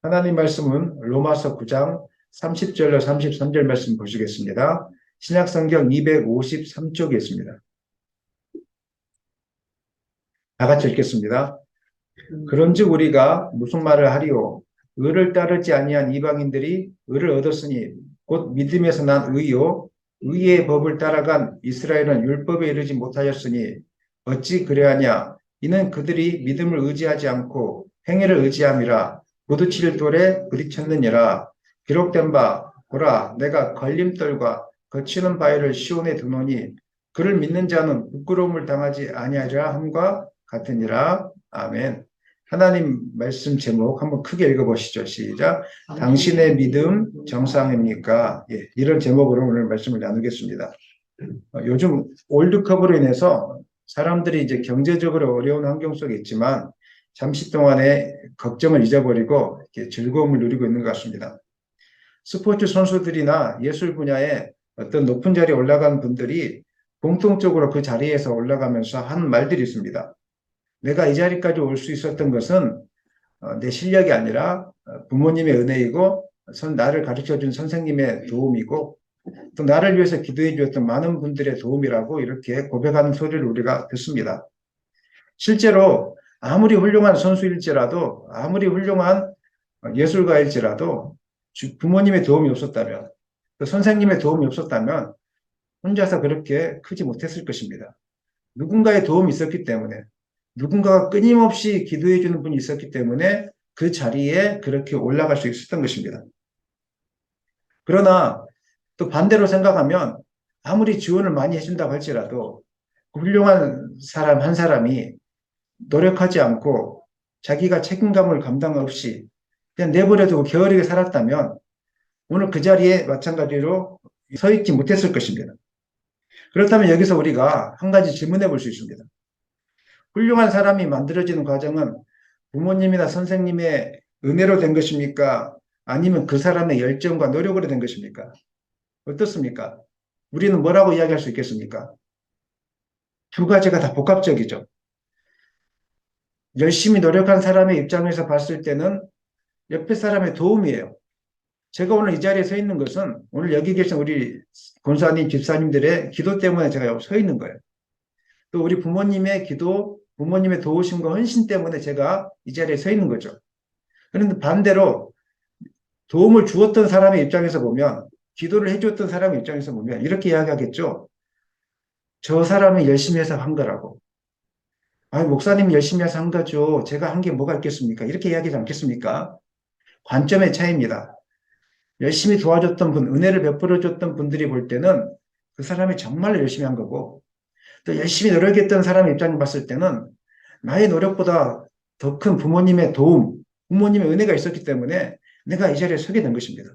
하나님 말씀은 로마서 9장 30절로 33절 말씀 보시겠습니다. 신약성경 253쪽에 있습니다. 다 같이 읽겠습니다. 그런즉 우리가 무슨 말을 하리요? 의를 따르지 아니한 이방인들이 의를 얻었으니 곧 믿음에서 난 의요. 의의 법을 따라간 이스라엘은 율법에 이르지 못하였으니 어찌 그래하냐? 이는 그들이 믿음을 의지하지 않고 행위를 의지함이라. 부딪힐 돌에 부딪혔느니라. 기록된 바 보라 내가 걸림돌과 거치는 바위를 시온에 두노니 그를 믿는 자는 부끄러움을 당하지 아니하리라 함과 같으니라. 아멘. 하나님 말씀 제목 한번 크게 읽어보시죠. 시작. 당신의 믿음 정상입니까? 예, 이런 제목으로 오늘 말씀을 나누겠습니다. 요즘 월드컵으로 인해서 사람들이 이제 경제적으로 어려운 환경 속에 있지만 잠시 동안의 걱정을 잊어버리고 이렇게 즐거움을 누리고 있는 것 같습니다. 스포츠 선수들이나 예술 분야에 어떤 높은 자리에 올라간 분들이 공통적으로 그 자리에서 올라가면서 한 말들이 있습니다. 내가 이 자리까지 올 수 있었던 것은 내 실력이 아니라 부모님의 은혜이고 나를 가르쳐준 선생님의 도움이고 또 나를 위해서 기도해 주었던 많은 분들의 도움이라고 이렇게 고백하는 소리를 우리가 듣습니다. 실제로 아무리 훌륭한 선수일지라도 아무리 훌륭한 예술가일지라도 부모님의 도움이 없었다면 또 선생님의 도움이 없었다면 혼자서 그렇게 크지 못했을 것입니다. 누군가의 도움이 있었기 때문에 누군가가 끊임없이 기도해 주는 분이 있었기 때문에 그 자리에 그렇게 올라갈 수 있었던 것입니다. 그러나 또 반대로 생각하면 아무리 지원을 많이 해준다고 할지라도 훌륭한 사람 한 사람이 노력하지 않고 자기가 책임감을 감당 없이 그냥 내버려두고 게으르게 살았다면 오늘 그 자리에 마찬가지로 서 있지 못했을 것입니다. 그렇다면 여기서 우리가 한 가지 질문해 볼 수 있습니다. 훌륭한 사람이 만들어지는 과정은 부모님이나 선생님의 은혜로 된 것입니까? 아니면 그 사람의 열정과 노력으로 된 것입니까? 어떻습니까? 우리는 뭐라고 이야기할 수 있겠습니까? 두 가지가 다 복합적이죠. 열심히 노력한 사람의 입장에서 봤을 때는 옆에 사람의 도움이에요. 제가 오늘 이 자리에 서 있는 것은 오늘 여기 계신 우리 권사님, 집사님들의 기도 때문에 제가 여기 서 있는 거예요. 또 우리 부모님의 기도, 부모님의 도우심과 헌신 때문에 제가 이 자리에 서 있는 거죠. 그런데 반대로 도움을 주었던 사람의 입장에서 보면, 기도를 해주었던 사람의 입장에서 보면 이렇게 이야기하겠죠. 저 사람이 열심히 해서 한 거라고. 아, 목사님이 열심히 해서 한 거죠. 제가 한 게 뭐가 있겠습니까? 이렇게 이야기하지 않겠습니까? 관점의 차이입니다. 열심히 도와줬던 분, 은혜를 베풀어줬던 분들이 볼 때는 그 사람이 정말 열심히 한 거고, 또 열심히 노력했던 사람의 입장을 봤을 때는 나의 노력보다 더 큰 부모님의 도움, 부모님의 은혜가 있었기 때문에 내가 이 자리에 서게 된 것입니다.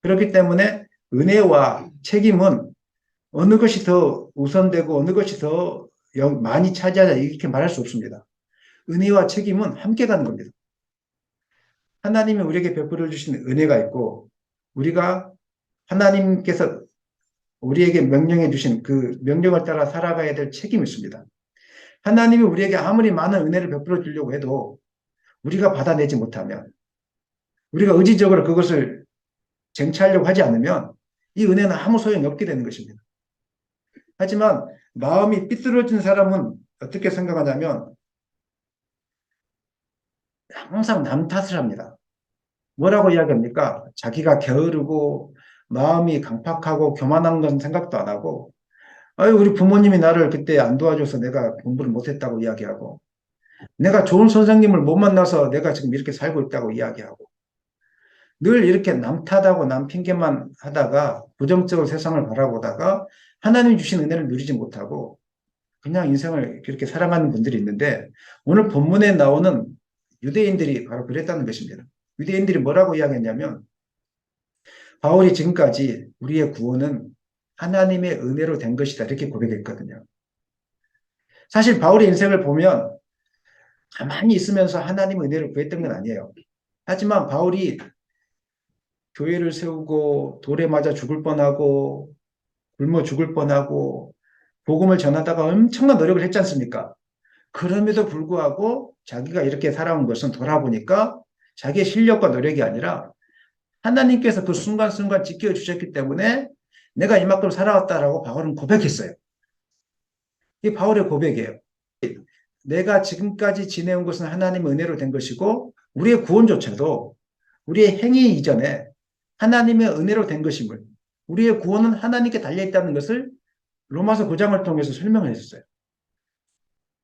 그렇기 때문에 은혜와 책임은 어느 것이 더 우선되고 어느 것이 더 많이 차지하자 이렇게 말할 수 없습니다. 은혜와 책임은 함께 가는 겁니다. 하나님이 우리에게 베풀어 주신 은혜가 있고 우리가 하나님께서 우리에게 명령해 주신 그 명령을 따라 살아가야 될 책임이 있습니다. 하나님이 우리에게 아무리 많은 은혜를 베풀어 주려고 해도 우리가 받아내지 못하면 우리가 의지적으로 그것을 쟁취하려고 하지 않으면 이 은혜는 아무 소용이 없게 되는 것입니다. 하지만 마음이 삐뚤어진 사람은 어떻게 생각하냐면 항상 남 탓을 합니다. 뭐라고 이야기합니까? 자기가 게으르고 마음이 강팍하고 교만한 건 생각도 안 하고 아유 우리 부모님이 나를 그때 안 도와줘서 내가 공부를 못했다고 이야기하고 내가 좋은 선생님을 못 만나서 내가 지금 이렇게 살고 있다고 이야기하고 늘 이렇게 남 탓하고 남 핑계만 하다가 부정적으로 세상을 바라보다가 하나님 주신 은혜를 누리지 못하고 그냥 인생을 그렇게 살아가는 분들이 있는데 오늘 본문에 나오는 유대인들이 바로 그랬다는 것입니다. 유대인들이 뭐라고 이야기했냐면 바울이 지금까지 우리의 구원은 하나님의 은혜로 된 것이다 이렇게 고백했거든요. 사실 바울의 인생을 보면 가만히 있으면서 하나님의 은혜를 구했던 건 아니에요. 하지만 바울이 교회를 세우고 돌에 맞아 죽을 뻔하고 굶어 죽을 뻔하고 복음을 전하다가 엄청난 노력을 했지 않습니까? 그럼에도 불구하고 자기가 이렇게 살아온 것은 돌아보니까 자기의 실력과 노력이 아니라 하나님께서 그 순간순간 지켜주셨기 때문에 내가 이만큼 살아왔다라고 바울은 고백했어요. 이게 바울의 고백이에요. 내가 지금까지 지내온 것은 하나님의 은혜로 된 것이고 우리의 구원조차도 우리의 행위 이전에 하나님의 은혜로 된 것임을, 우리의 구원은 하나님께 달려있다는 것을 로마서 9장을 통해서 설명을 했었어요.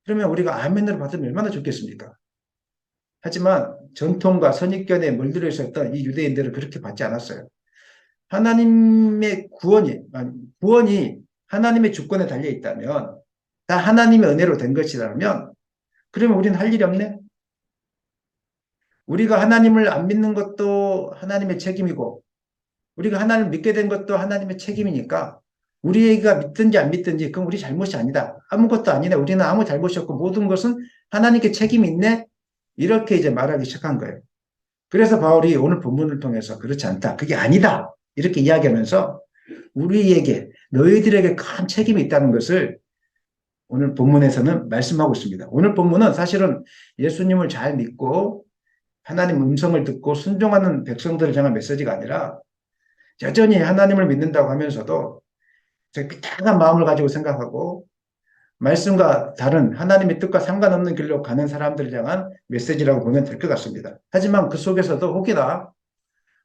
그러면 우리가 아멘으로 받으면 얼마나 좋겠습니까? 하지만 전통과 선입견에 물들어 있었던 이 유대인들은 그렇게 받지 않았어요. 하나님의 구원이 하나님의 주권에 달려 있다면, 다 하나님의 은혜로 된 것이라면, 그러면 우리는 할 일이 없네? 우리가 하나님을 안 믿는 것도 하나님의 책임이고, 우리가 하나님을 믿게 된 것도 하나님의 책임이니까, 우리가 믿든지 안 믿든지 그건 우리 잘못이 아니다. 아무것도 아니네. 우리는 아무 잘못이 없고 모든 것은 하나님께 책임이 있네. 이렇게 이제 말하기 시작한 거예요. 그래서 바울이 오늘 본문을 통해서 그렇지 않다. 그게 아니다. 이렇게 이야기하면서 우리에게, 너희들에게 큰 책임이 있다는 것을 오늘 본문에서는 말씀하고 있습니다. 오늘 본문은 사실은 예수님을 잘 믿고 하나님 음성을 듣고 순종하는 백성들을 향한 메시지가 아니라 여전히 하나님을 믿는다고 하면서도 삐딱한 마음을 가지고 생각하고 말씀과 다른 하나님의 뜻과 상관없는 길로 가는 사람들을 향한 메시지라고 보면 될 것 같습니다. 하지만 그 속에서도 혹이나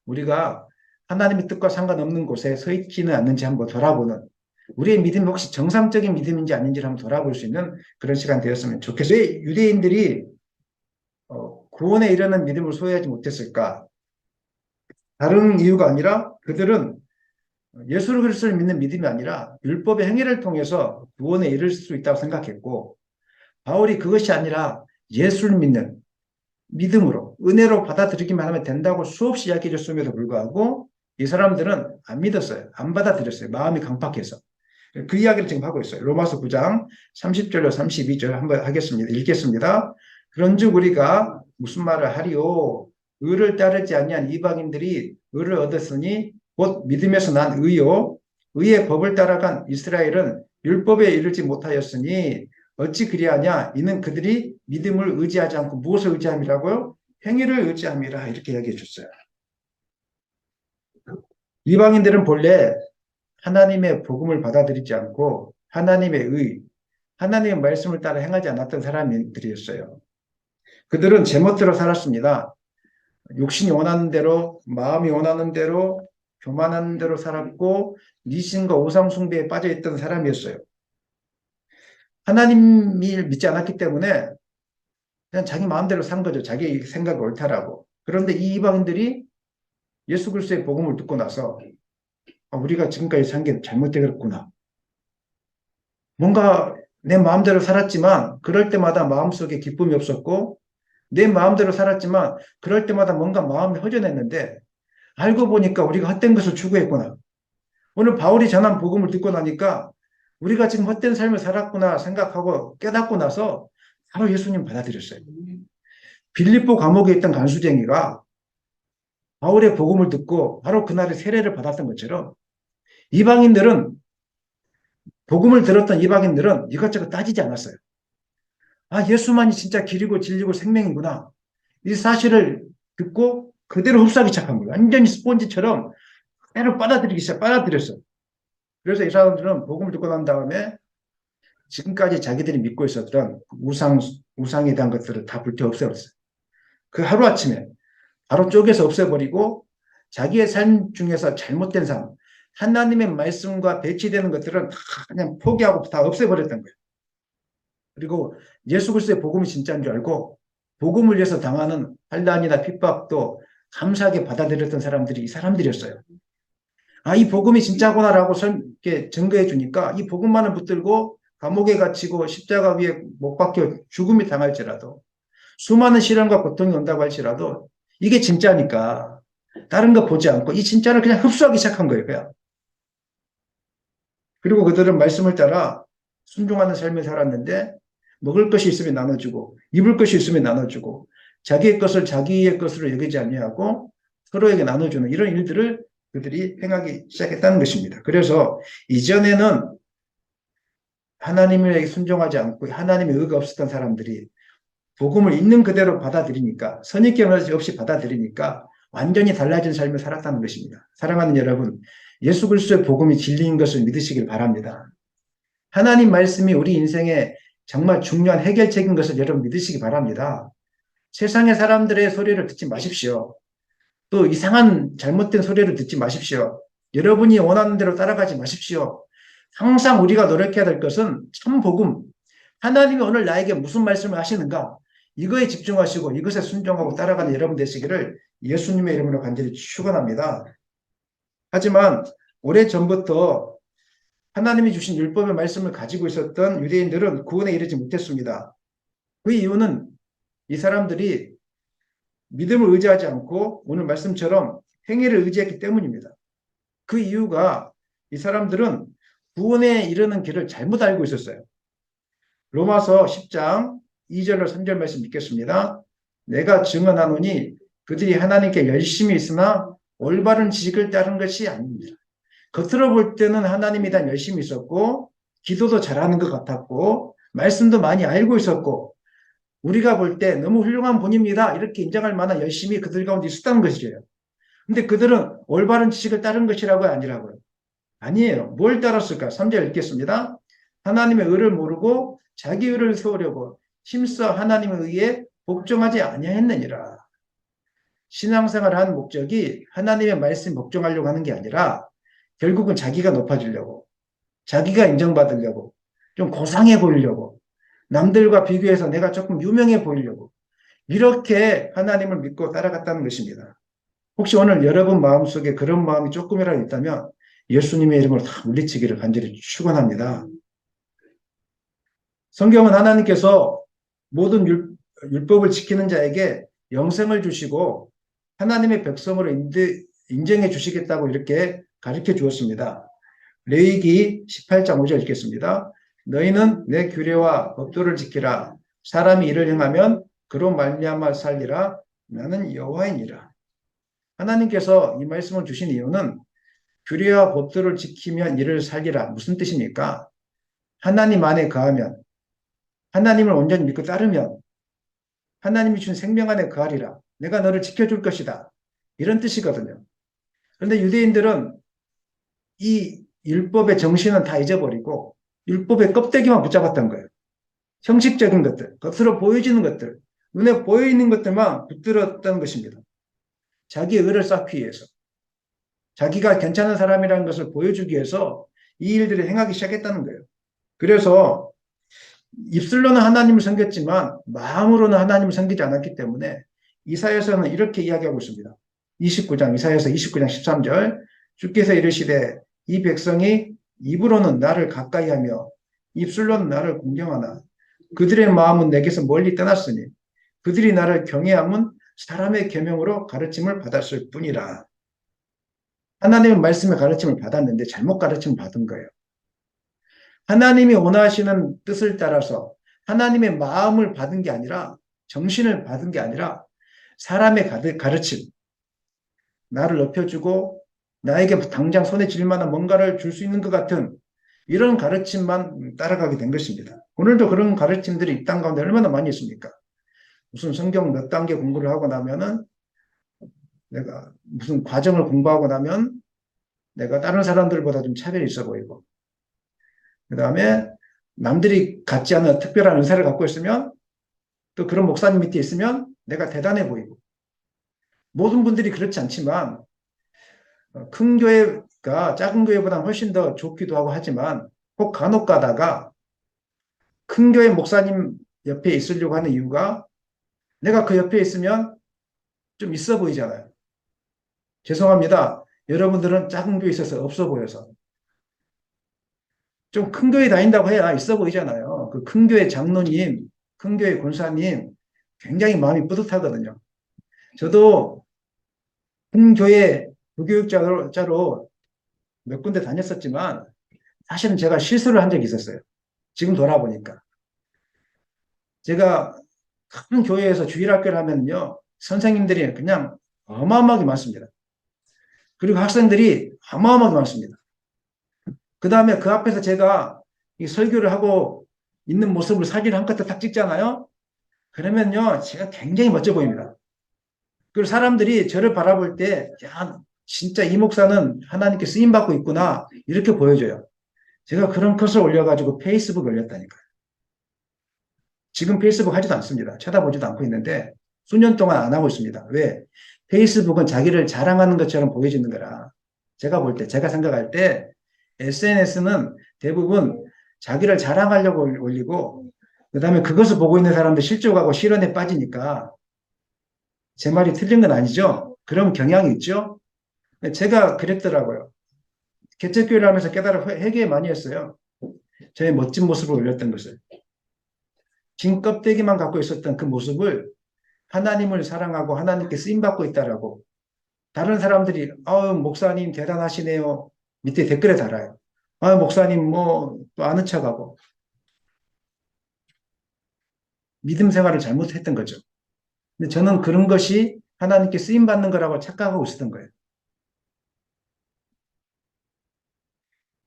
우리가 하나님의 뜻과 상관없는 곳에 서 있지는 않는지 한번 돌아보는, 우리의 믿음이 혹시 정상적인 믿음인지 아닌지를 한번 돌아볼 수 있는 그런 시간 되었으면 좋겠어요. 왜 유대인들이 구원에 이르는 믿음을 소유하지 못했을까? 다른 이유가 아니라 그들은 예수 그리스도를 믿는 믿음이 아니라 율법의 행위를 통해서 구원에 이를 수 있다고 생각했고, 바울이 그것이 아니라 예수를 믿는 믿음으로 은혜로 받아들이기만 하면 된다고 수없이 이야기해 줬음에도 불구하고 이 사람들은 안 믿었어요. 안 받아들였어요. 마음이 강팍해서. 그 이야기를 지금 하고 있어요. 로마서 9장 30절로 32절 한번 하겠습니다. 읽겠습니다. 그런즉 우리가 무슨 말을 하리요? 의를 따르지 아니한 이방인들이 의를 얻었으니 곧 믿음에서 난 의요. 의의 법을 따라간 이스라엘은 율법에 이르지 못하였으니 어찌 그리하냐? 이는 그들이 믿음을 의지하지 않고 무엇을 의지함이라고요? 행위를 의지함이라. 이렇게 이야기해 줬어요. 이방인들은 본래 하나님의 복음을 받아들이지 않고 하나님의 말씀을 따라 행하지 않았던 사람들이었어요. 그들은 제멋대로 살았습니다. 욕심이 원하는 대로, 마음이 원하는 대로, 교만하는 대로 살았고 미신과 우상 숭배에 빠져 있던 사람이었어요. 하나님을 믿지 않았기 때문에 그냥 자기 마음대로 산 거죠. 자기 생각이 옳다라고. 그런데 이 이방인들이 예수 그리스도의 복음을 듣고 나서 우리가 지금까지 산 게 잘못되었구나. 뭔가 내 마음대로 살았지만 그럴 때마다 마음속에 기쁨이 없었고, 내 마음대로 살았지만 그럴 때마다 뭔가 마음이 허전했는데 알고 보니까 우리가 헛된 것을 추구했구나. 오늘 바울이 전한 복음을 듣고 나니까 우리가 지금 헛된 삶을 살았구나 생각하고 깨닫고 나서 바로 예수님 받아들였어요. 빌립보 감옥에 있던 간수쟁이가 바울의 복음을 듣고 바로 그날의 세례를 받았던 것처럼 복음을 들었던 이방인들은 이것저것 따지지 않았어요. 예수만이 진짜 길이고 진리고 생명이구나. 이 사실을 듣고 그대로 흡수하기 시작한 거예요. 완전히 스폰지처럼 그대로 빨아들였어요. 그래서 이 사람들은 복음을 듣고 난 다음에 지금까지 자기들이 믿고 있었던 우상에 대한 것들을 다 불태 없애버렸어요. 그 하루아침에 바로 쪼개서 없애버리고 자기의 삶 중에서 잘못된 삶, 하나님의 말씀과 배치되는 것들은 다 그냥 포기하고 다 없애버렸던 거예요. 그리고 예수 그리스도의 복음이 진짜인 줄 알고 복음을 위해서 당하는 환난이나 핍박도 감사하게 받아들였던 사람들이 이 사람들이었어요. 이 복음이 진짜구나라고 증거해 주니까 이 복음만을 붙들고 감옥에 갇히고 십자가 위에 못 박혀 죽음이 당할지라도, 수많은 시련과 고통이 온다고 할지라도 이게 진짜니까 다른 거 보지 않고 이 진짜를 그냥 흡수하기 시작한 거예요. 그냥. 그리고 그들은 말씀을 따라 순종하는 삶을 살았는데 먹을 것이 있으면 나눠주고 입을 것이 있으면 나눠주고 자기의 것을 자기의 것으로 여기지 아니하고 서로에게 나눠주는 이런 일들을 그들이 행하기 시작했다는 것입니다. 그래서 이전에는 하나님에게 순종하지 않고 하나님의 의가 없었던 사람들이 복음을 있는 그대로 받아들이니까, 선입견 없이 받아들이니까 완전히 달라진 삶을 살았다는 것입니다. 사랑하는 여러분, 예수 그리스도의 복음이 진리인 것을 믿으시길 바랍니다. 하나님 말씀이 우리 인생에 정말 중요한 해결책인 것을 여러분 믿으시기 바랍니다. 세상의 사람들의 소리를 듣지 마십시오. 또 이상한 잘못된 소리를 듣지 마십시오. 여러분이 원하는 대로 따라가지 마십시오. 항상 우리가 노력해야 될 것은 참 복음. 하나님이 오늘 나에게 무슨 말씀을 하시는가? 이거에 집중하시고 이것에 순종하고 따라가는 여러분 되시기를 예수님의 이름으로 간절히 축원합니다. 하지만 오래전부터 하나님이 주신 율법의 말씀을 가지고 있었던 유대인들은 구원에 이르지 못했습니다. 그 이유는 이 사람들이 믿음을 의지하지 않고 오늘 말씀처럼 행위를 의지했기 때문입니다. 그 이유가 이 사람들은 구원에 이르는 길을 잘못 알고 있었어요. 로마서 10장 2절로 3절 말씀 읽겠습니다. 내가 증언하노니 그들이 하나님께 열심히 있으나 올바른 지식을 따른 것이 아닙니다. 겉으로 볼 때는 하나님이 다 열심히 있었고 기도도 잘하는 것 같았고 말씀도 많이 알고 있었고 우리가 볼 때 너무 훌륭한 분입니다. 이렇게 인정할 만한 열심히 그들 가운데 있었다는 것이죠. 근데 그들은 올바른 지식을 따른 것이라고요? 아니라고요? 아니에요. 뭘 따랐을까? 3절 읽겠습니다. 하나님의 의를 모르고 자기 의를 세우려고 힘써 하나님의 의에 복종하지 아니하였느니라. 신앙생활을 하는 목적이 하나님의 말씀 복종하려고 하는 게 아니라 결국은 자기가 높아지려고, 자기가 인정받으려고, 좀 고상해 보이려고, 남들과 비교해서 내가 조금 유명해 보이려고 이렇게 하나님을 믿고 따라갔다는 것입니다. 혹시 오늘 여러분 마음속에 그런 마음이 조금이라도 있다면 예수님의 이름으로 다 물리치기를 간절히 축원합니다. 성경은 하나님께서 모든 율법을 지키는 자에게 영생을 주시고 하나님의 백성으로 인정해 주시겠다고 이렇게 가르쳐 주었습니다. 레위기 18장 5절 읽겠습니다. 너희는 내 규례와 법도를 지키라. 사람이 이를 행하면 그로 말미암아 살리라. 나는 여호와이니라. 하나님께서 이 말씀을 주신 이유는 규례와 법도를 지키면 이를 살리라. 무슨 뜻입니까? 하나님 안에 거하면, 하나님을 온전히 믿고 따르면 하나님이 준 생명 안에 거하리라. 내가 너를 지켜줄 것이다. 이런 뜻이거든요. 그런데 유대인들은 이 율법의 정신은 다 잊어버리고 율법의 껍데기만 붙잡았던 거예요. 형식적인 것들, 겉으로 보여지는 것들, 눈에 보이는 것들만 붙들었던 것입니다. 자기의 의를 쌓기 위해서, 자기가 괜찮은 사람이라는 것을 보여주기 위해서 이 일들을 행하기 시작했다는 거예요. 그래서 입술로는 하나님을 섬겼지만 마음으로는 하나님을 섬기지 않았기 때문에 이사야서는 이렇게 이야기하고 있습니다. 이사야서 29장 13절 주께서 이르시되 이 백성이 입으로는 나를 가까이하며 입술로는 나를 공경하나 그들의 마음은 내게서 멀리 떠났으니 그들이 나를 경외함은 사람의 계명으로 가르침을 받았을 뿐이라. 하나님의 말씀의 가르침을 받았는데 잘못 가르침을 받은 거예요. 하나님이 원하시는 뜻을 따라서 하나님의 마음을 받은 게 아니라 정신을 받은 게 아니라 사람의 가르침, 나를 높여주고 나에게 당장 손에 쥘 만한 뭔가를 줄 수 있는 것 같은 이런 가르침만 따라가게 된 것입니다. 오늘도 그런 가르침들이 이 땅 가운데 얼마나 많이 있습니까? 무슨 성경 몇 단계 공부를 하고 나면은 내가 무슨 과정을 공부하고 나면 내가 다른 사람들보다 좀 차별이 있어 보이고 그 다음에 남들이 갖지 않은 특별한 은사를 갖고 있으면 또 그런 목사님 밑에 있으면 내가 대단해 보이고 모든 분들이 그렇지 않지만 큰 교회가 작은 교회보다 훨씬 더 좋기도 하고 하지만 꼭 간혹 가다가 큰 교회 목사님 옆에 있으려고 하는 이유가 내가 그 옆에 있으면 좀 있어 보이잖아요. 죄송합니다. 여러분들은 작은 교회에 있어서 없어 보여서. 좀 큰 교회 다닌다고 해야 있어 보이잖아요. 그 큰 교회 장로님, 큰 교회 권사님 굉장히 마음이 뿌듯하거든요. 저도 큰 교회 부교육자로 몇 군데 다녔었지만 사실은 제가 실수를 한 적이 있었어요. 지금 돌아보니까. 제가 큰 교회에서 주일학교를 하면요. 선생님들이 그냥 어마어마하게 많습니다. 그리고 학생들이 어마어마하게 많습니다. 그 다음에 그 앞에서 제가 이 설교를 하고 있는 모습을 사진을 한 컷 딱 찍잖아요. 그러면요, 제가 굉장히 멋져 보입니다. 그리고 사람들이 저를 바라볼 때, 야, 진짜 이 목사는 하나님께 쓰임받고 있구나. 이렇게 보여줘요. 제가 그런 컷을 올려가지고 페이스북에 올렸다니까요. 지금 페이스북 하지도 않습니다. 쳐다보지도 않고 있는데, 수년 동안 안 하고 있습니다. 왜? 페이스북은 자기를 자랑하는 것처럼 보여지는 거라. 제가 볼 때, 제가 생각할 때, SNS는 대부분 자기를 자랑하려고 올리고, 그 다음에 그것을 보고 있는 사람들 실족하고 실언에 빠지니까, 제 말이 틀린 건 아니죠? 그런 경향이 있죠? 제가 그랬더라고요. 개척교회를 하면서 깨달아 회개 많이 했어요. 저의 멋진 모습을 올렸던 것을. 긴 껍데기만 갖고 있었던 그 모습을 하나님을 사랑하고 하나님께 쓰임받고 있다라고. 다른 사람들이, 목사님 대단하시네요. 밑에 댓글에 달아요. 목사님 뭐, 또 아는 척하고. 믿음 생활을 잘못했던 거죠. 근데 저는 그런 것이 하나님께 쓰임받는 거라고 착각하고 있었던 거예요.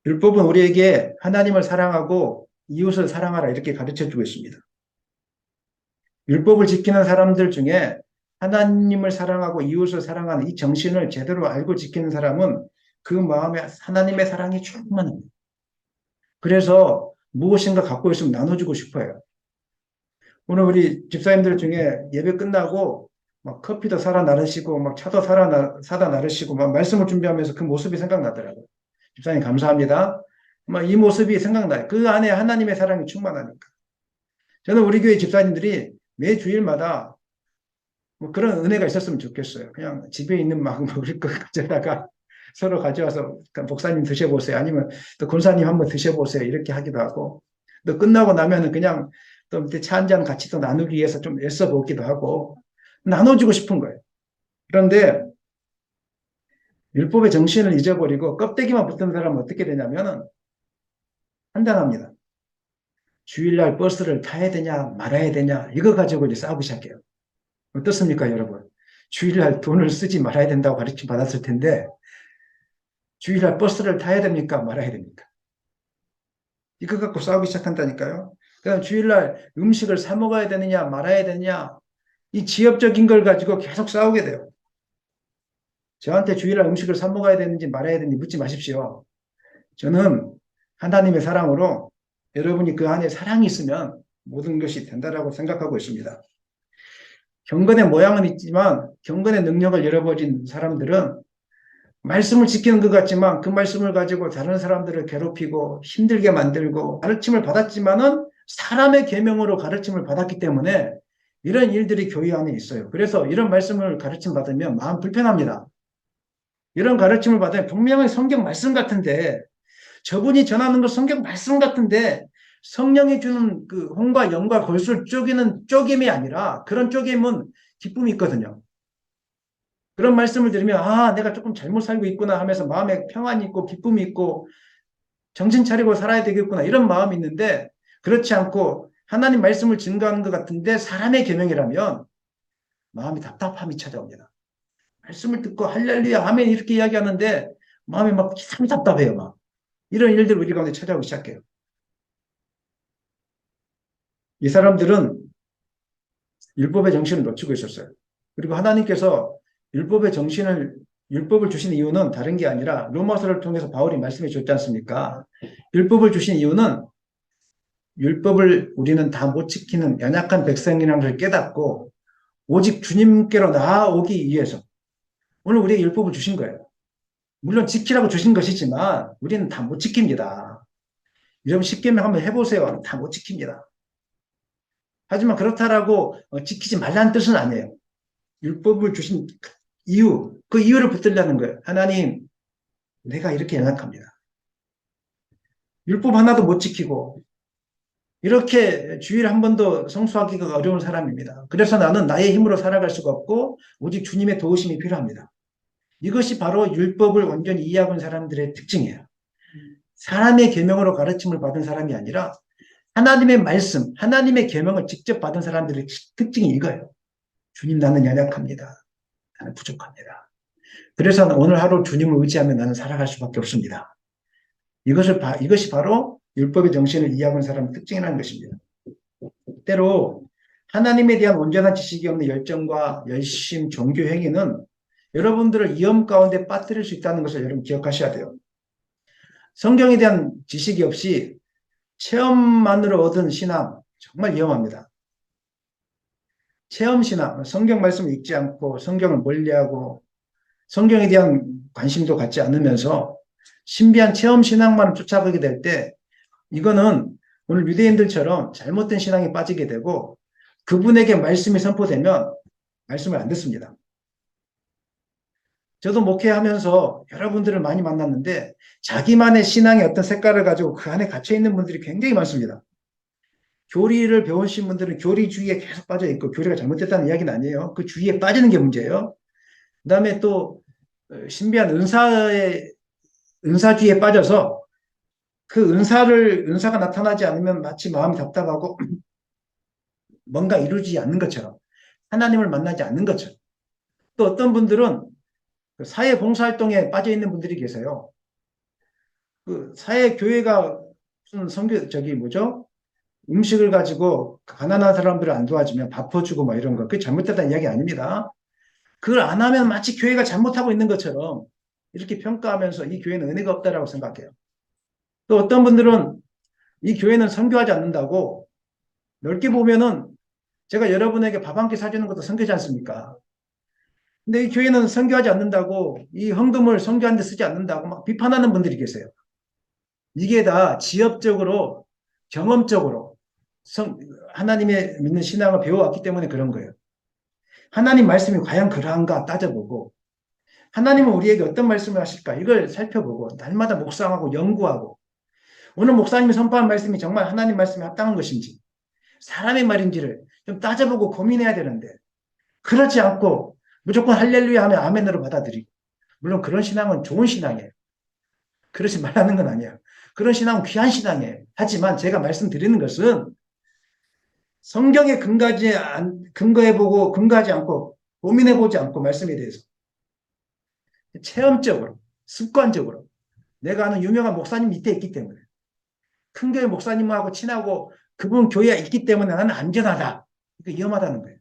율법은 우리에게 하나님을 사랑하고 이웃을 사랑하라 이렇게 가르쳐 주고 있습니다. 율법을 지키는 사람들 중에 하나님을 사랑하고 이웃을 사랑하는 이 정신을 제대로 알고 지키는 사람은 그 마음에 하나님의 사랑이 충만합니다. 그래서 무엇인가 갖고 있으면 나눠주고 싶어요. 오늘 우리 집사님들 중에 예배 끝나고 막 커피도 사다 나르시고 막 차도 사다 나르시고 막 말씀을 준비하면서 그 모습이 생각나더라고요. 집사님 감사합니다. 막 이 모습이 생각나요. 그 안에 하나님의 사랑이 충만하니까. 저는 우리 교회 집사님들이 매 주일마다 뭐 그런 은혜가 있었으면 좋겠어요. 그냥 집에 있는 막 먹을 거 가져다가 서로 가져와서 목사님 드셔보세요. 아니면 또 권사님 한번 드셔보세요. 이렇게 하기도 하고 또 끝나고 나면은 그냥 또 밑에 차 한 잔 같이 또 나누기 위해서 좀 애써 보기도 하고 나눠주고 싶은 거예요. 그런데 율법의 정신을 잊어버리고 껍데기만 붙은 사람은 어떻게 되냐면은 판단합니다. 주일날 버스를 타야 되냐 말아야 되냐 이거 가지고 이제 싸우기 시작해요. 어떻습니까, 여러분? 주일날 돈을 쓰지 말아야 된다고 가르침 받았을 텐데 주일날 버스를 타야 됩니까 말아야 됩니까? 이거 갖고 싸우기 시작한다니까요. 그다음 주일날 음식을 사 먹어야 되느냐 말아야 되느냐 이 지엽적인 걸 가지고 계속 싸우게 돼요. 저한테 주일날 음식을 사 먹어야 되는지 말아야 되는지 묻지 마십시오. 저는 하나님의 사랑으로 여러분이 그 안에 사랑이 있으면 모든 것이 된다라고 생각하고 있습니다. 경건의 모양은 있지만 경건의 능력을 잃어버린 사람들은 말씀을 지키는 것 같지만 그 말씀을 가지고 다른 사람들을 괴롭히고 힘들게 만들고 가르침을 받았지만은 사람의 계명으로 가르침을 받았기 때문에 이런 일들이 교회 안에 있어요. 그래서 이런 말씀을 가르침 받으면 마음 불편합니다. 이런 가르침을 받으면 분명히 성경 말씀 같은데 저분이 전하는 거 성경 말씀 같은데 성령이 주는 그 홍과 영과 골수를 쪼개는 쪼김이 아니라 그런 쪼김은 기쁨이 있거든요. 그런 말씀을 들으면 내가 조금 잘못 살고 있구나 하면서 마음에 평안이 있고 기쁨이 있고 정신 차리고 살아야 되겠구나 이런 마음이 있는데 그렇지 않고 하나님 말씀을 증거하는 것 같은데 사람의 계명이라면 마음이 답답함이 찾아옵니다. 말씀을 듣고 할렐루야 아멘 이렇게 이야기하는데 마음이 막 이상히 답답해요. 막 이런 일들 우리 가운데 찾아오기 시작해요. 이 사람들은 율법의 정신을 놓치고 있었어요. 그리고 하나님께서 율법을 주신 이유는 다른 게 아니라 로마서를 통해서 바울이 말씀해 줬지 않습니까? 율법을 주신 이유는 율법을 우리는 다 못 지키는 연약한 백성이라는 것을 깨닫고 오직 주님께로 나아오기 위해서 오늘 우리에게 율법을 주신 거예요. 물론 지키라고 주신 것이지만 우리는 다 못 지킵니다. 여러분 10계명 한번 해보세요. 다 못 지킵니다. 하지만 그렇다라고 지키지 말라는 뜻은 아니에요. 율법을 주신 이유, 그 이유를 붙들려는 거예요. 하나님, 내가 이렇게 연약합니다. 율법 하나도 못 지키고 이렇게 주일 한 번도 성수하기가 어려운 사람입니다. 그래서 나는 나의 힘으로 살아갈 수가 없고 오직 주님의 도우심이 필요합니다. 이것이 바로 율법을 완전히 이해하는 사람들의 특징이에요. 사람의 계명으로 가르침을 받은 사람이 아니라 하나님의 말씀, 하나님의 계명을 직접 받은 사람들의 특징이 이거예요. 주님 나는 연약합니다. 나는 부족합니다. 그래서 오늘 하루 주님을 의지하며 나는 살아갈 수밖에 없습니다. 이것이 바로 율법의 정신을 이해하는 사람의 특징이라는 것입니다. 때로 하나님에 대한 온전한 지식이 없는 열정과 열심, 종교 행위는 여러분들을 위험 가운데 빠뜨릴 수 있다는 것을 여러분 기억하셔야 돼요. 성경에 대한 지식이 없이 체험만으로 얻은 신앙, 정말 위험합니다. 체험 신앙, 성경 말씀을 읽지 않고 성경을 멀리하고 성경에 대한 관심도 갖지 않으면서 신비한 체험 신앙만을 쫓아가게 될 때 이거는 오늘 유대인들처럼 잘못된 신앙에 빠지게 되고 그분에게 말씀이 선포되면 말씀을 안 듣습니다. 저도 목회하면서 여러분들을 많이 만났는데 자기만의 신앙의 어떤 색깔을 가지고 그 안에 갇혀 있는 분들이 굉장히 많습니다. 교리를 배우신 분들은 교리주의에 계속 빠져 있고 교리가 잘못됐다는 이야기는 아니에요. 그 주의에 빠지는 게 문제예요. 그다음에 또 신비한 은사주의에 빠져서 그 은사가 나타나지 않으면 마치 마음이 답답하고 뭔가 이루어지지 않는 것처럼 하나님을 만나지 않는 것처럼 또 어떤 분들은 그 사회 봉사활동에 빠져 있는 분들이 계세요. 그 사회 교회가 무슨 저기 뭐죠? 음식을 가지고 가난한 사람들을 안 도와주면 밥 퍼주고 막 이런 거. 그게 잘못됐다는 이야기 아닙니다. 그걸 안 하면 마치 교회가 잘못하고 있는 것처럼 이렇게 평가하면서 이 교회는 은혜가 없다라고 생각해요. 또 어떤 분들은 이 교회는 선교하지 않는다고 넓게 보면은 제가 여러분에게 밥 한 끼 사주는 것도 선교지 않습니까? 근데 이 교회는 선교하지 않는다고 이 헌금을 선교하는 데 쓰지 않는다고 막 비판하는 분들이 계세요. 이게 다 지엽적으로 경험적으로 하나님의 믿는 신앙을 배워왔기 때문에 그런 거예요. 하나님 말씀이 과연 그러한가 따져보고 하나님은 우리에게 어떤 말씀을 하실까 이걸 살펴보고 날마다 묵상하고 연구하고 오늘 목사님이 선포한 말씀이 정말 하나님 말씀에 합당한 것인지 사람의 말인지를 좀 따져보고 고민해야 되는데 그렇지 않고 무조건 할렐루야 하면 아멘으로 받아들이고 물론 그런 신앙은 좋은 신앙이에요. 그러지 말라는 건 아니에요. 그런 신앙은 귀한 신앙이에요. 하지만 제가 말씀드리는 것은 성경에 근거하지 않고 고민해보지 않고 말씀에 대해서 체험적으로 습관적으로 내가 아는 유명한 목사님 밑에 있기 때문에 큰 교회 목사님하고 친하고 그분 교회에 있기 때문에 나는 안전하다. 그러니까 위험하다는 거예요.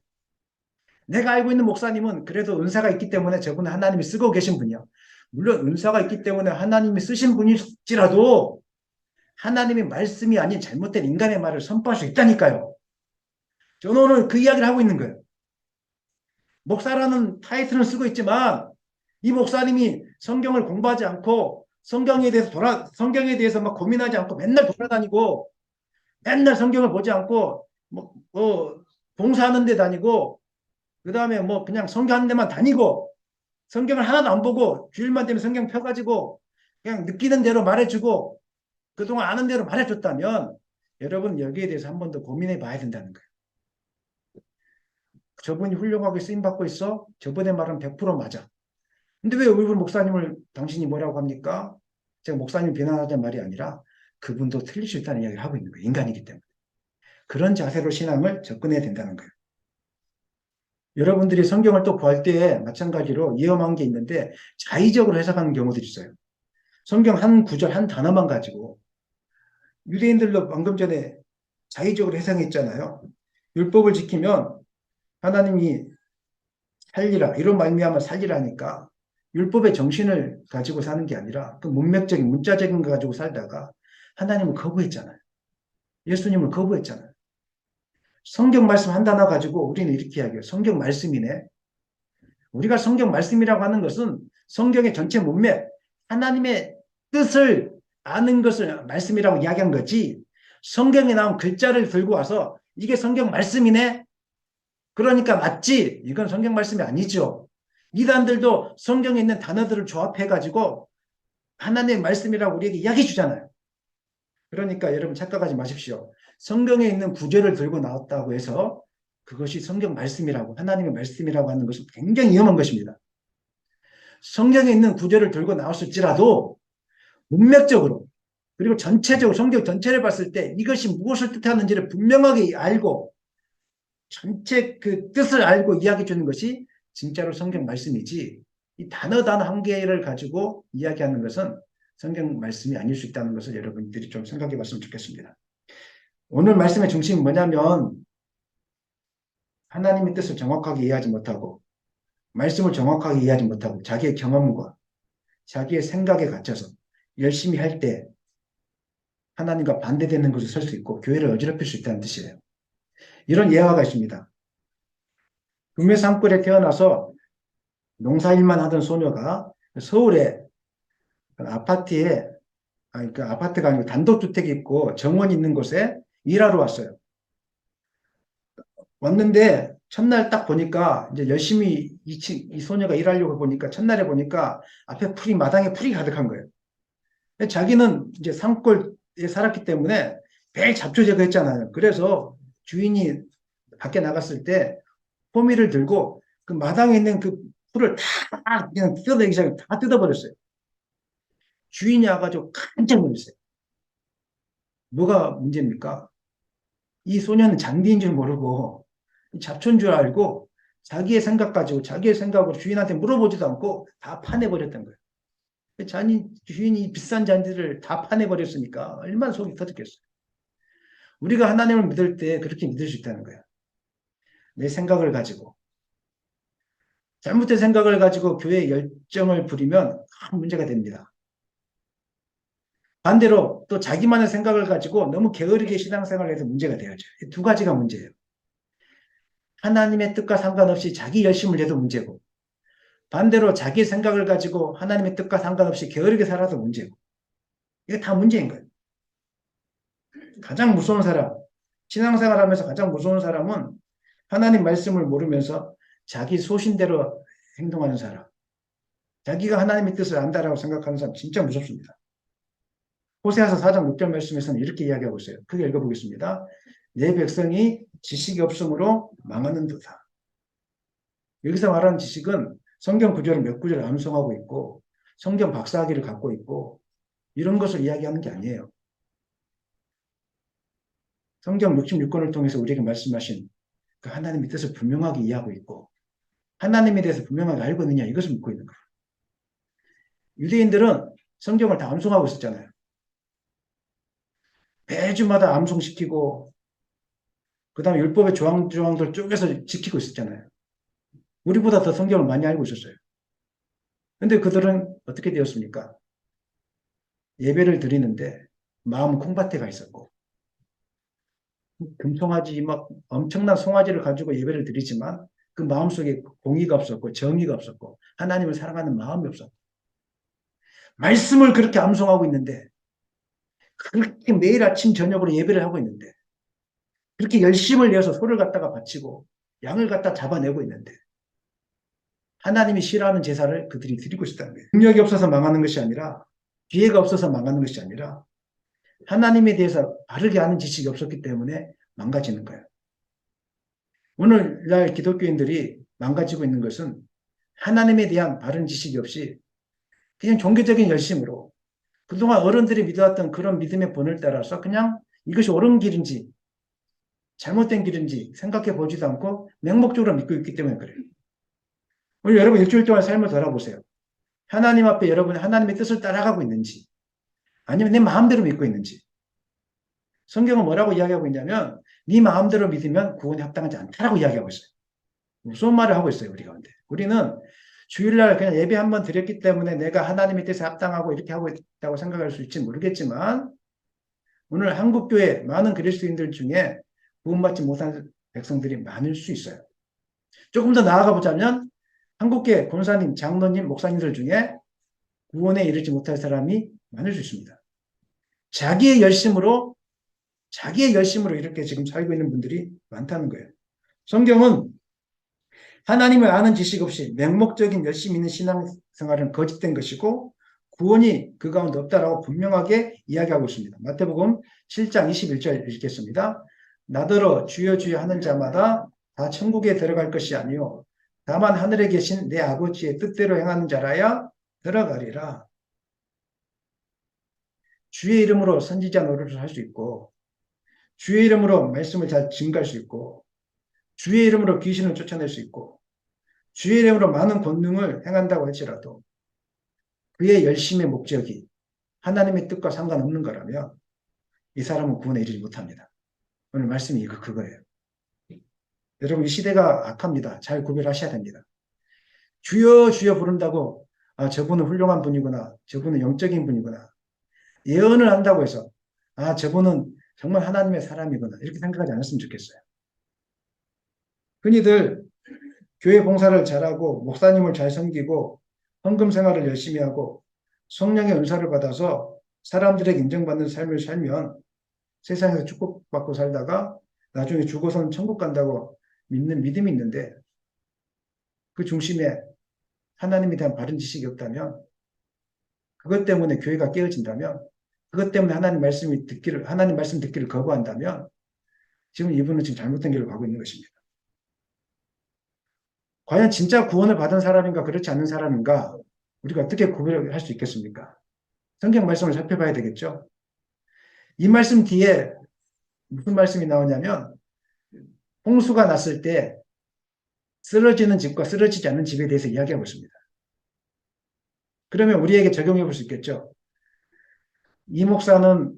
내가 알고 있는 목사님은 그래도 은사가 있기 때문에 저분은 하나님이 쓰고 계신 분이야. 물론 은사가 있기 때문에 하나님이 쓰신 분일지라도 하나님의 말씀이 아닌 잘못된 인간의 말을 선포할 수 있다니까요. 저는 오늘 그 이야기를 하고 있는 거예요. 목사라는 타이틀을 쓰고 있지만 이 목사님이 성경을 공부하지 않고 성경에 대해서 막 고민하지 않고 맨날 돌아다니고 맨날 성경을 보지 않고 봉사하는 데 다니고 그다음에 그냥 성경하는 데만 다니고 성경을 하나도 안 보고 주일만 되면 성경 펴가지고 그냥 느끼는 대로 말해주고 그동안 아는 대로 말해줬다면 여러분 여기에 대해서 한 번 더 고민해 봐야 된다는 거예요. 저분이 훌륭하게 쓰임받고 있어? 저분의 말은 100% 맞아. 근데 왜 우리 목사님을 당신이 뭐라고 합니까? 제가 목사님 비난하자는 말이 아니라 그분도 틀릴 수 있다는 이야기를 하고 있는 거예요. 인간이기 때문에. 그런 자세로 신앙을 접근해야 된다는 거예요. 여러분들이 성경을 또 구할 때 마찬가지로 위험한 게 있는데 자의적으로 해석하는 경우들이 있어요. 성경 한 구절 한 단어만 가지고 유대인들도 방금 전에 자의적으로 해석했잖아요. 율법을 지키면 하나님이 살리라 이런 말미암아 살리라니까 율법의 정신을 가지고 사는 게 아니라 그 문맥적인 문자적인 거 가지고 살다가 하나님을 거부했잖아요. 예수님을 거부했잖아요. 성경 말씀 한 단어 가지고 우리는 이렇게 이야기해요. 성경 말씀이네. 우리가 성경 말씀이라고 하는 것은 성경의 전체 문맥, 하나님의 뜻을 아는 것을 말씀이라고 이야기한 거지 성경에 나온 글자를 들고 와서 이게 성경 말씀이네? 그러니까 맞지? 이건 성경 말씀이 아니죠. 이단들도 성경에 있는 단어들을 조합해가지고 하나님의 말씀이라고 우리에게 이야기해 주잖아요. 그러니까 여러분 착각하지 마십시오. 성경에 있는 구절을 들고 나왔다고 해서 그것이 성경 말씀이라고 하나님의 말씀이라고 하는 것은 굉장히 위험한 것입니다. 성경에 있는 구절을 들고 나왔을지라도 문맥적으로 그리고 전체적으로 성경 전체를 봤을 때 이것이 무엇을 뜻하는지를 분명하게 알고 전체 그 뜻을 알고 이야기해 주는 것이 진짜로 성경 말씀이지 이 단어 한 개를 가지고 이야기하는 것은 성경 말씀이 아닐 수 있다는 것을 여러분들이 좀 생각해 봤으면 좋겠습니다. 오늘 말씀의 중심은 뭐냐면 하나님의 뜻을 정확하게 이해하지 못하고 말씀을 정확하게 이해하지 못하고 자기의 경험과 자기의 생각에 갇혀서 열심히 할 때 하나님과 반대되는 곳에 설 수 있고 교회를 어지럽힐 수 있다는 뜻이에요. 이런 예화가 있습니다. 금의 산골에 태어나서 농사일만 하던 소녀가 서울에 아파트에, 아니, 그 아파트가 아니고 단독주택이 있고 정원이 있는 곳에 일하러 왔어요. 왔는데 첫날 딱 보니까 이제 열심히 이 소녀가 일하려고 보니까 첫날에 보니까 앞에 풀이 마당에 풀이 가득한 거예요. 자기는 이제 산골에 살았기 때문에 매일 잡초 제거했잖아요. 그래서 주인이 밖에 나갔을 때 호미를 들고 그 마당에 있는 그 풀을 다 그냥 뜯어내기 시작해 다 뜯어버렸어요. 주인이 와가지고 깜짝 놀랐어요. 뭐가 문제입니까? 이 소녀는 장비인 줄 모르고 잡초인 줄 알고 자기의 생각 가지고 자기의 생각으로 주인한테 물어보지도 않고 다 파내버렸던 거예요. 주인이 비싼 잔디를 다 파내버렸으니까 얼마나 속이 터졌겠어요. 우리가 하나님을 믿을 때 그렇게 믿을 수 있다는 거예요. 내 생각을 가지고 잘못된 생각을 가지고 교회에 열정을 부리면 큰 문제가 됩니다. 반대로 또 자기만의 생각을 가지고 너무 게으르게 신앙생활을 해서 문제가 되어져요. 두 가지가 문제예요. 하나님의 뜻과 상관없이 자기 열심을 내도 문제고 반대로 자기 생각을 가지고 하나님의 뜻과 상관없이 게으르게 살아도 문제고 이게 다 문제인 거예요. 가장 무서운 사람, 신앙생활하면서 가장 무서운 사람은 하나님 말씀을 모르면서 자기 소신대로 행동하는 사람. 자기가 하나님의 뜻을 안다라고 생각하는 사람 진짜 무섭습니다. 호세아서 4장 6절 말씀에서는 이렇게 이야기하고 있어요. 크게 읽어보겠습니다. 내 백성이 지식이 없으므로 망하는 듯하. 여기서 말하는 지식은 성경 구절을 몇 구절 암송하고 있고 성경 박사학위를 갖고 있고 이런 것을 이야기하는 게 아니에요. 성경 66권을 통해서 우리에게 말씀하신 그 하나님의 뜻을 분명하게 이해하고 있고 하나님에 대해서 분명하게 알고 있느냐 이것을 묻고 있는 거예요. 유대인들은 성경을 다 암송하고 있었잖아요. 매주마다 암송시키고 그 다음에 율법의 조항들 쪼개서 지키고 있었잖아요. 우리보다 더 성경을 많이 알고 있었어요. 근데 그들은 어떻게 되었습니까? 예배를 드리는데 마음 콩밭에 가 있었고 금송아지 막 엄청난 송아지를 가지고 예배를 드리지만 그 마음속에 공의가 없었고 정의가 없었고 하나님을 사랑하는 마음이 없었고 말씀을 그렇게 암송하고 있는데 그렇게 매일 아침 저녁으로 예배를 하고 있는데 그렇게 열심을 내서 소를 갖다가 바치고 양을 갖다 잡아내고 있는데 하나님이 싫어하는 제사를 그들이 드리고 있다는 거예요. 능력이 없어서 망하는 것이 아니라 기회가 없어서 망하는 것이 아니라 하나님에 대해서 바르게 아는 지식이 없었기 때문에 망가지는 거예요. 오늘날 기독교인들이 망가지고 있는 것은 하나님에 대한 바른 지식이 없이 그냥 종교적인 열심으로 그동안 어른들이 믿어왔던 그런 믿음의 본을 따라서 그냥 이것이 옳은 길인지 잘못된 길인지 생각해 보지도 않고 맹목적으로 믿고 있기 때문에 그래요. 오늘 여러분 일주일 동안 삶을 돌아보세요. 하나님 앞에 여러분이 하나님의 뜻을 따라가고 있는지 아니면 내 마음대로 믿고 있는지 성경은 뭐라고 이야기하고 있냐면 네 마음대로 믿으면 구원에 합당하지 않다라고 이야기하고 있어요. 무슨 말을 하고 있어요 우리 가운데. 우리는 주일날 그냥 예배 한번 드렸기 때문에 내가 하나님의 뜻에 합당하고 이렇게 하고 있다고 생각할 수 있지 모르겠지만 오늘 한국교회 많은 그리스도인들 중에 구원받지 못한 백성들이 많을 수 있어요. 조금 더 나아가 보자면 한국교회 권사님, 장로님, 목사님들 중에 구원에 이르지 못할 사람이 많을 수 있습니다. 자기의 열심으로 이렇게 지금 살고 있는 분들이 많다는 거예요. 성경은 하나님을 아는 지식 없이 맹목적인 열심 있는 신앙생활은 거짓된 것이고 구원이 그 가운데 없다라고 분명하게 이야기하고 있습니다. 마태복음 7장 21절 읽겠습니다. 나더러 주여 주여 하는 자마다 다 천국에 들어갈 것이 아니요 다만 하늘에 계신 내 아버지의 뜻대로 행하는 자라야 들어가리라. 주의 이름으로 선지자 노릇을 할 수 있고 주의 이름으로 말씀을 잘 증가할 수 있고 주의 이름으로 귀신을 쫓아낼 수 있고 주의 이름으로 많은 권능을 행한다고 할지라도 그의 열심의 목적이 하나님의 뜻과 상관없는 거라면 이 사람은 구원에 이르지 못합니다. 오늘 말씀이 그거예요. 여러분, 이 시대가 악합니다. 잘 구별하셔야 됩니다. 주여 주여 부른다고 저분은 훌륭한 분이구나. 저분은 영적인 분이구나. 예언을 한다고 해서 저분은 정말 하나님의 사람이구나. 이렇게 생각하지 않았으면 좋겠어요. 흔히들 교회 봉사를 잘하고 목사님을 잘 섬기고 헌금 생활을 열심히 하고 성령의 은사를 받아서 사람들에게 인정받는 삶을 살면 세상에서 축복받고 살다가 나중에 죽어서는 천국 간다고 믿는 믿음이 있는데 그 중심에 하나님에 대한 바른 지식이 없다면 그것 때문에 교회가 깨어진다면 그것 때문에 하나님 말씀 듣기를 거부한다면 지금 이분은 지금 잘못된 길을 가고 있는 것입니다. 과연 진짜 구원을 받은 사람인가 그렇지 않은 사람인가 우리가 어떻게 구별할 수 있겠습니까? 성경 말씀을 살펴봐야 되겠죠. 이 말씀 뒤에 무슨 말씀이 나오냐면 홍수가 났을 때 쓰러지는 집과 쓰러지지 않는 집에 대해서 이야기하고 있습니다. 그러면 우리에게 적용해 볼 수 있겠죠. 이 목사는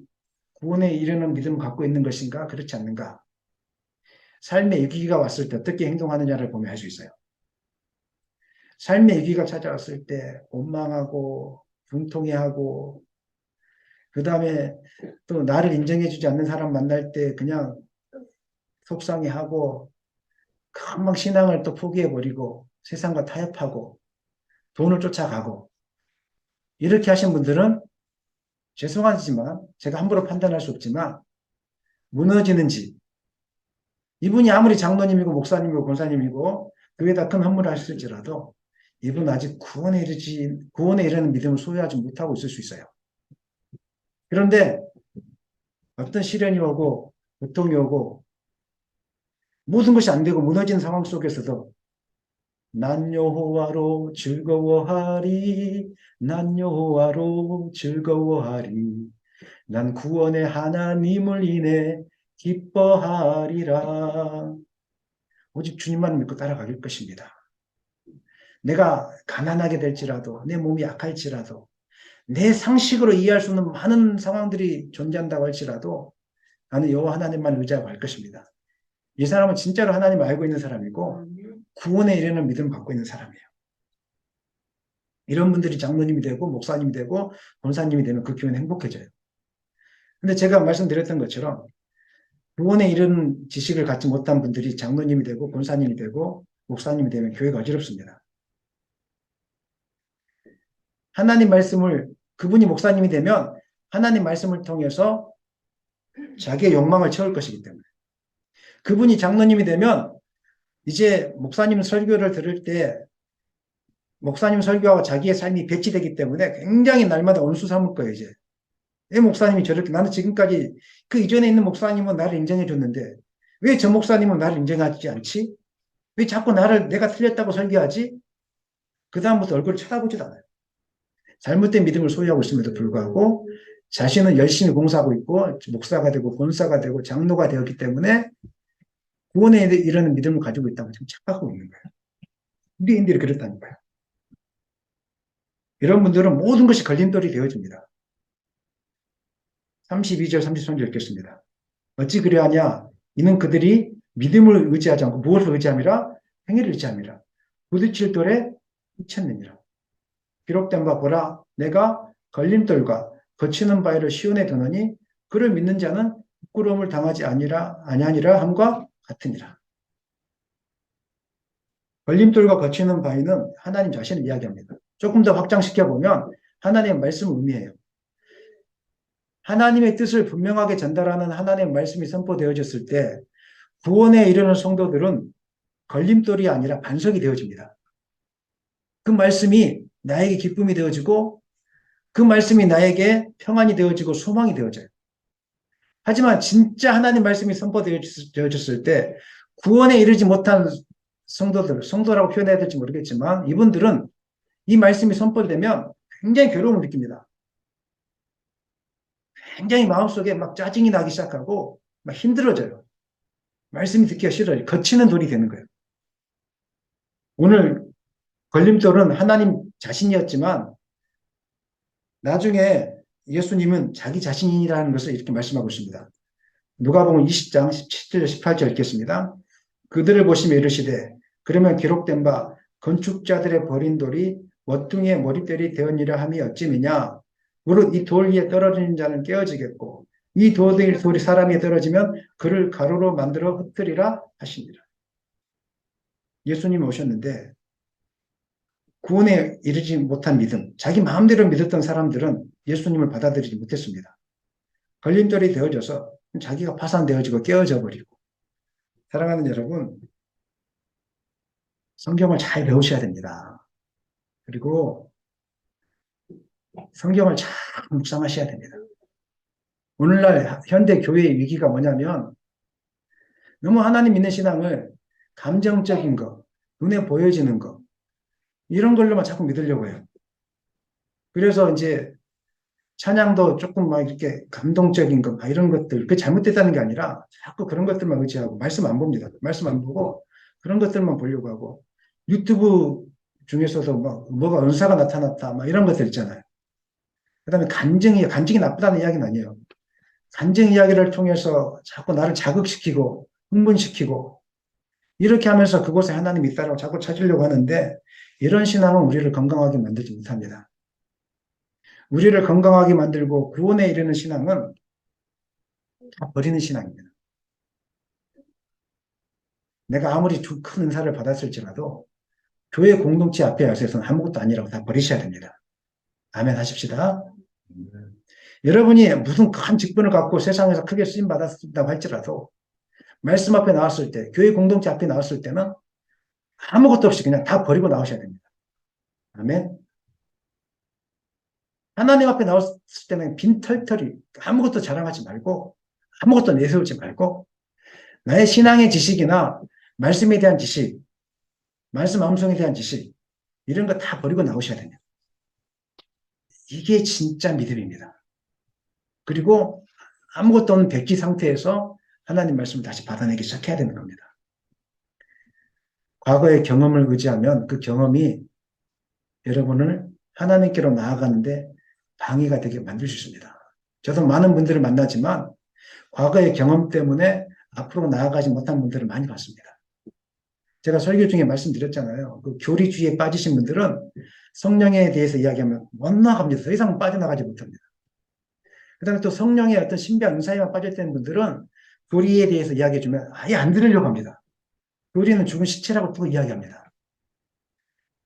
구원에 이르는 믿음을 갖고 있는 것인가 그렇지 않는가. 삶의 위기가 왔을 때 어떻게 행동하느냐를 보면 알 수 있어요. 삶의 위기가 찾아왔을 때 원망하고 분통해하고 그 다음에 또 나를 인정해주지 않는 사람 만날 때 그냥 속상해하고 금방 신앙을 또 포기해버리고 세상과 타협하고 돈을 쫓아가고 이렇게 하신 분들은 죄송하지만 제가 함부로 판단할 수 없지만 무너지는 집 이분이 아무리 장로님이고 목사님이고 권사님이고 교회에다 큰 헌물을 하실지라도 이분은 아직 구원에 이르는 믿음을 소유하지 못하고 있을 수 있어요. 그런데 어떤 시련이 오고 고통이 오고 모든 것이 안 되고 무너진 상황 속에서도 난 여호와로 즐거워하리 난 여호와로 즐거워하리 난 구원의 하나님을 인해 기뻐하리라. 오직 주님만 믿고 따라갈 것입니다. 내가 가난하게 될지라도 내 몸이 약할지라도 내 상식으로 이해할 수 없는 많은 상황들이 존재한다고 할지라도 나는 여호와 하나님만 의지하고 갈 것입니다. 이 사람은 진짜로 하나님을 알고 있는 사람이고 구원에 이르는 믿음을 갖고 있는 사람이에요. 이런 분들이 장로님이 되고 목사님이 되고 권사님이 되면 그 교회는 행복해져요. 근데 제가 말씀드렸던 것처럼 구원에 이르는 지식을 갖지 못한 분들이 장로님이 되고 권사님이 되고 목사님이 되면 교회가 어지럽습니다. 하나님 말씀을 그분이 목사님이 되면 하나님 말씀을 통해서 자기의 욕망을 채울 것이기 때문에 그분이 장로님이 되면 이제 목사님 설교를 들을 때 목사님 설교하고 자기의 삶이 배치되기 때문에 굉장히 날마다 온수 삼을 거예요. 이제 왜 목사님이 저렇게 나는 지금까지 그 이전에 있는 목사님은 나를 인정해 줬는데 왜 저 목사님은 나를 인정하지 않지? 왜 자꾸 내가 틀렸다고 설교하지? 그 다음부터 얼굴을 쳐다보지도 않아요. 잘못된 믿음을 소유하고 있음에도 불구하고 자신은 열심히 공사하고 있고 목사가 되고 권사가 되고 장로가 되었기 때문에 구원에 이르는 믿음을 가지고 있다고 지금 착각하고 있는 거예요. 유대인들이 그랬다니까요. 이런 분들은 모든 것이 걸림돌이 되어집니다. 32절, 33절 읽겠습니다. 어찌 그리하냐? 이는 그들이 믿음을 의지하지 않고 무엇을 의지함이라? 행위를 의지함이라. 부딪힐 돌에 미쳤느니라. 기록된 바 보라, 내가 걸림돌과 거치는 바위를 시온에 두노니 그를 믿는 자는 부끄러움을 당하지 아니하니라 함과 같으니라. 걸림돌과 거치는 바위는 하나님 자신을 이야기합니다. 조금 더 확장시켜 보면 하나님의 말씀을 의미해요. 하나님의 뜻을 분명하게 전달하는 하나님의 말씀이 선포되어졌을 때 구원에 이르는 성도들은 걸림돌이 아니라 반석이 되어집니다. 그 말씀이 나에게 기쁨이 되어지고 그 말씀이 나에게 평안이 되어지고 소망이 되어져요. 하지만 진짜 하나님 말씀이 선포되어졌을 때 구원에 이르지 못한 성도라고 표현해야 될지 모르겠지만 이분들은 이 말씀이 선포되면 굉장히 괴로움을 느낍니다. 굉장히 마음속에 막 짜증이 나기 시작하고 막 힘들어져요. 말씀이 듣기가 싫어요. 거치는 돌이 되는 거예요. 오늘 걸림돌은 하나님 자신이었지만 나중에 예수님은 자기 자신이라는 것을 이렇게 말씀하고 있습니다. 누가복음 20장 17절 18절 읽겠습니다. 그들을 보시며 이르시되 그러면 기록된 바 건축자들의 버린 돌이 머퉁이의 머릿돌이 되었니라 함이 어찌미냐. 무릇 이 돌 위에 떨어지는 자는 깨어지겠고 이 돌이 사람이 떨어지면 그를 가루로 만들어 흩뜨리라 하시니라. 예수님이 오셨는데 구원에 이르지 못한 믿음, 자기 마음대로 믿었던 사람들은 예수님을 받아들이지 못했습니다. 걸림돌이 되어져서 자기가 파산되어지고 깨어져 버리고. 사랑하는 여러분, 성경을 잘 배우셔야 됩니다. 그리고 성경을 잘 묵상하셔야 됩니다. 오늘날 현대 교회의 위기가 뭐냐면 너무 하나님 믿는 신앙을 감정적인 거, 눈에 보여지는 거 이런 걸로만 자꾸 믿으려고 해요. 그래서 이제 찬양도 조금 막 이렇게 감동적인 거, 이런 것들, 그게 잘못됐다는 게 아니라 자꾸 그런 것들만 의지하고 말씀 안 봅니다. 말씀 안 보고 그런 것들만 보려고 하고 유튜브 중에서도 뭐가 은사가 나타났다, 막 이런 것들 있잖아요. 그 다음에 간증이 나쁘다는 이야기는 아니에요. 간증 이야기를 통해서 자꾸 나를 자극시키고 흥분시키고 이렇게 하면서 그곳에 하나님이 있다고 자꾸 찾으려고 하는데 이런 신앙은 우리를 건강하게 만들지 못합니다. 우리를 건강하게 만들고 구원에 이르는 신앙은 다 버리는 신앙입니다. 내가 아무리 큰 은사를 받았을지라도 교회 공동체 앞에 와서는 아무것도 아니라고 다 버리셔야 됩니다. 아멘 하십시다. 여러분이 무슨 큰 직분을 갖고 세상에서 크게 쓰임 받았다고 할지라도 말씀 앞에 나왔을 때, 교회 공동체 앞에 나왔을 때는 아무것도 없이 그냥 다 버리고 나오셔야 됩니다. 아멘. 하나님 앞에 나왔을 때는 빈털털이 아무것도 자랑하지 말고 아무것도 내세우지 말고 나의 신앙의 지식이나 말씀에 대한 지식, 말씀 암송에 대한 지식 이런 거 다 버리고 나오셔야 됩니다. 이게 진짜 믿음입니다. 그리고 아무것도 없는 백지 상태에서 하나님 말씀을 다시 받아내기 시작해야 되는 겁니다. 과거의 경험을 의지하면 그 경험이 여러분을 하나님께로 나아가는데 방해가 되게 만들 수 있습니다. 저도 많은 분들을 만나지만 과거의 경험 때문에 앞으로 나아가지 못한 분들을 많이 봤습니다. 제가 설교 중에 말씀드렸잖아요. 그 교리주의에 빠지신 분들은 성령에 대해서 이야기하면 못 나갑니다. 더 이상 빠져나가지 못합니다. 그 다음에 또 성령의 어떤 신비한 은사에만 빠졌던 분들은 교리에 대해서 이야기해주면 아예 안 들으려고 합니다. 교리는 죽은 시체라고 또 이야기합니다.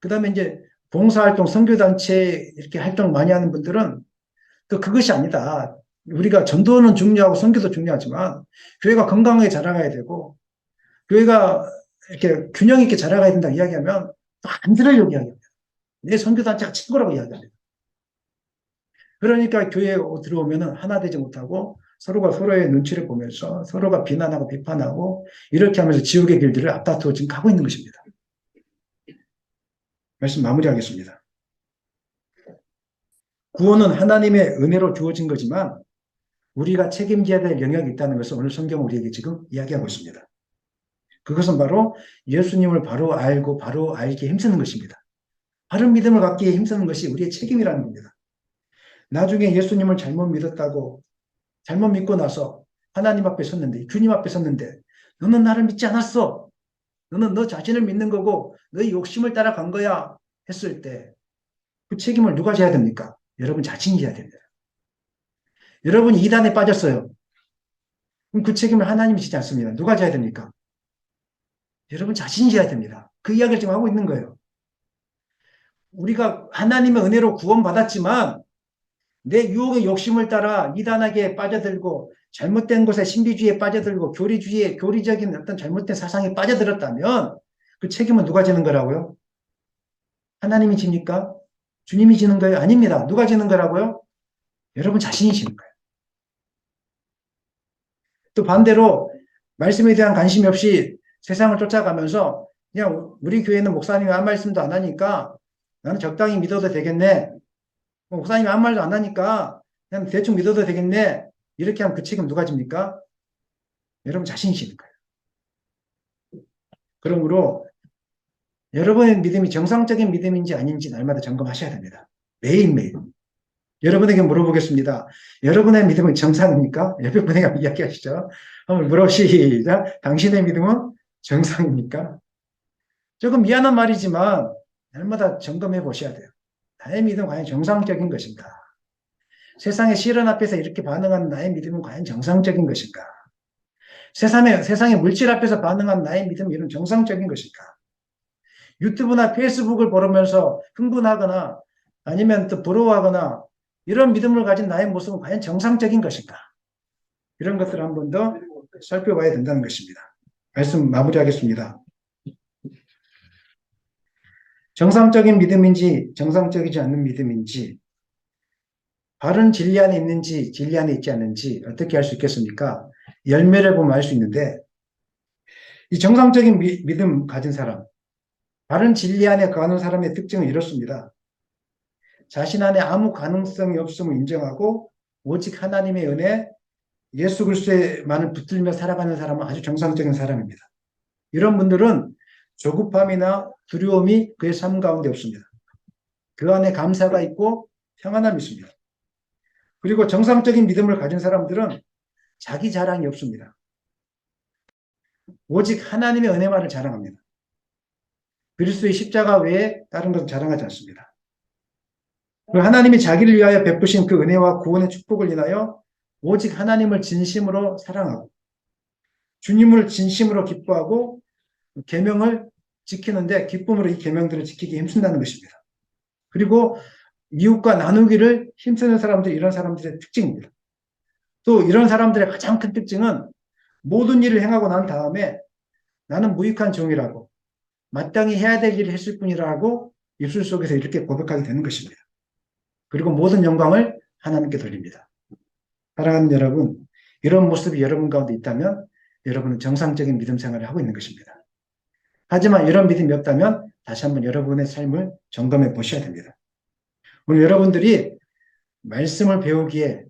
그 다음에 이제 봉사활동, 선교단체 이렇게 활동 많이 하는 분들은 또 그것이 아니다. 우리가 전도는 중요하고 선교도 중요하지만 교회가 건강하게 자라가야 되고 교회가 이렇게 균형 있게 자라가야 된다 이야기하면 또 안 들으려고 이야기합니다. 내 선교단체가 친구라고 이야기합니다. 그러니까 교회에 들어오면 하나 되지 못하고 서로가 서로의 눈치를 보면서 서로가 비난하고 비판하고 이렇게 하면서 지옥의 길들을 앞다투어 지금 가고 있는 것입니다. 말씀 마무리하겠습니다. 구원은 하나님의 은혜로 주어진 거지만 우리가 책임져야 될 영역이 있다는 것을 오늘 성경은 우리에게 지금 이야기하고 있습니다. 그것은 바로 예수님을 바로 알고 바로 알기에 힘쓰는 것입니다. 바른 믿음을 갖기에 힘쓰는 것이 우리의 책임이라는 겁니다. 나중에 예수님을 잘못 믿었다고 잘못 믿고 나서 하나님 앞에 섰는데 주님 앞에 섰는데 너는 나를 믿지 않았어. 너는 너 자신을 믿는 거고 너의 욕심을 따라간 거야 했을 때 그 책임을 누가 져야 됩니까? 여러분 자신이 져야 됩니다. 여러분이 이단에 빠졌어요. 그럼 그 책임을 하나님이 지지 않습니다. 누가 져야 됩니까? 여러분 자신이 져야 됩니다. 그 이야기를 지금 하고 있는 거예요. 우리가 하나님의 은혜로 구원받았지만 내 유혹의 욕심을 따라 이단하게 빠져들고 잘못된 곳에 신비주의에 빠져들고 교리적인 어떤 잘못된 사상에 빠져들었다면 그 책임은 누가 지는 거라고요? 하나님이 집니까? 주님이 지는 거예요? 아닙니다. 누가 지는 거라고요? 여러분 자신이 지는 거예요. 또 반대로 말씀에 대한 관심이 없이 세상을 쫓아가면서 그냥 우리 교회는 목사님이 아무 말씀도 안 하니까 나는 적당히 믿어도 되겠네. 목사님이 아무 말도 안 하니까 그냥 대충 믿어도 되겠네. 이렇게 하면 그 책임 누가 집니까? 여러분 자신이 지는 거예요. 그러므로 여러분의 믿음이 정상적인 믿음인지 아닌지 날마다 점검하셔야 됩니다. 매일매일. 여러분에게 물어보겠습니다. 여러분의 믿음은 정상입니까? 옆에 분에게 이야기하시죠. 한번 물어보시죠. 당신의 믿음은 정상입니까? 조금 미안한 말이지만 날마다 점검해 보셔야 돼요. 나의 믿음은 과연 정상적인 것인가? 세상의 시련 앞에서 이렇게 반응하는 나의 믿음은 과연 정상적인 것인가? 세상의 물질 앞에서 반응하는 나의 믿음은 이런 정상적인 것인가? 유튜브나 페이스북을 보면서 흥분하거나 아니면 또 부러워하거나 이런 믿음을 가진 나의 모습은 과연 정상적인 것인가? 이런 것들을 한 번 더 살펴봐야 된다는 것입니다. 말씀 마무리하겠습니다. 정상적인 믿음인지 정상적이지 않는 믿음인지 바른 진리 안에 있는지 진리 안에 있지 않는지 어떻게 할 수 있겠습니까? 열매를 보면 알 수 있는데 이 정상적인 믿음 가진 사람, 바른 진리 안에 거하는 사람의 특징은 이렇습니다. 자신 안에 아무 가능성이 없음을 인정하고 오직 하나님의 은혜, 예수 그리스도에만을 붙들며 살아가는 사람은 아주 정상적인 사람입니다. 이런 분들은 조급함이나 두려움이 그의 삶 가운데 없습니다. 그 안에 감사가 있고 평안함이 있습니다. 그리고 정상적인 믿음을 가진 사람들은 자기 자랑이 없습니다. 오직 하나님의 은혜만을 자랑합니다. 그리스도의 십자가 외에 다른 것은 자랑하지 않습니다. 그리고 하나님이 자기를 위하여 베푸신 그 은혜와 구원의 축복을 인하여 오직 하나님을 진심으로 사랑하고 주님을 진심으로 기뻐하고 계명을 지키는데 기쁨으로 이 계명들을 지키기 힘쓴다는 것입니다. 그리고 이웃과 나누기를 힘쓰는 사람들이 이런 사람들의 특징입니다. 또 이런 사람들의 가장 큰 특징은 모든 일을 행하고 난 다음에 나는 무익한 종이라고 마땅히 해야 될 일을 했을 뿐이라고 입술 속에서 이렇게 고백하게 되는 것입니다. 그리고 모든 영광을 하나님께 돌립니다. 사랑하는 여러분, 이런 모습이 여러분 가운데 있다면 여러분은 정상적인 믿음 생활을 하고 있는 것입니다. 하지만 이런 믿음이 없다면 다시 한번 여러분의 삶을 점검해 보셔야 됩니다. 오늘 여러분들이 말씀을 배우기에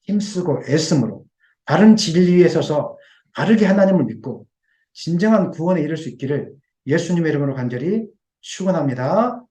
힘쓰고 애씀으로 바른 진리에 서서 바르게 하나님을 믿고 진정한 구원에 이를 수 있기를 예수님의 이름으로 간절히 축원합니다.